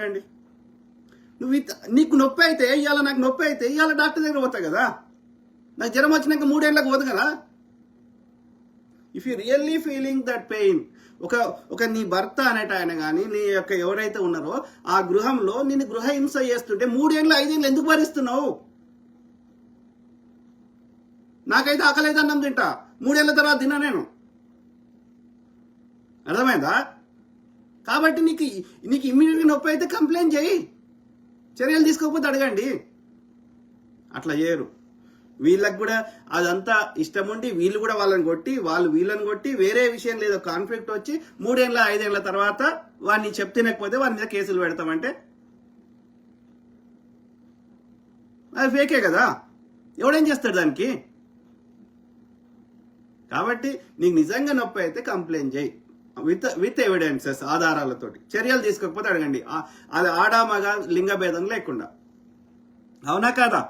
చూడండి. నీకు నొప్పి అయితే ఇవాళ, నాకు నొప్పి అయితే ఇవాళ డాక్టర్ దగ్గర పోతా కదా. నాకు జ్వరం వచ్చినాక 3 ఏళ్ళకి పోదు కదా. If you really feeling that pain, ఒక నీ భర్త అనేట ఆయన కానీ నీ యొక్క ఎవరైతే ఉన్నారో ఆ గృహంలో నిన్ను గృహ హింస చేస్తుంటే 3 ఏళ్ళు 5 ఏళ్ళు ఎందుకు భరిస్తున్నావు? నాకైతే ఆకలేదు అన్నం తింటా, 3 ఏళ్ళ తర్వాత తిన్నా నేను. అర్థమైందా? కాబట్టి నీకు ఇమ్మీడియట్గా నొప్పి అయితే కంప్లైంట్ చేయి, చర్యలు తీసుకోకపోతే అడగండి. అట్లా చేయరు. వీళ్ళకి కూడా అదంతా ఇష్టం ఉండి వీళ్ళు కూడా వాళ్ళని కొట్టి, వాళ్ళు వీళ్ళని కొట్టి, వేరే విషయం లేదో కాన్ఫ్లిక్ట్ వచ్చి 3 ఏళ్ళ 5 ఏళ్ళ తర్వాత వాడిని చెప్తేనకపోతే వాడి మీద కేసులు పెడతామంటే అది ఫేకే కదా. ఎవడేం చేస్తాడు దానికి? కాబట్టి నీకు నిజంగా నొప్పి అయితే కంప్లైంట్ చేయి విత్ ఎవిడెన్సెస్, ఆధారాలతోటి. చర్యలు తీసుకోకపోతే అడగండి. అది ఆడ మగ లింగ భేదం లేకుండా. అవునా కాదా?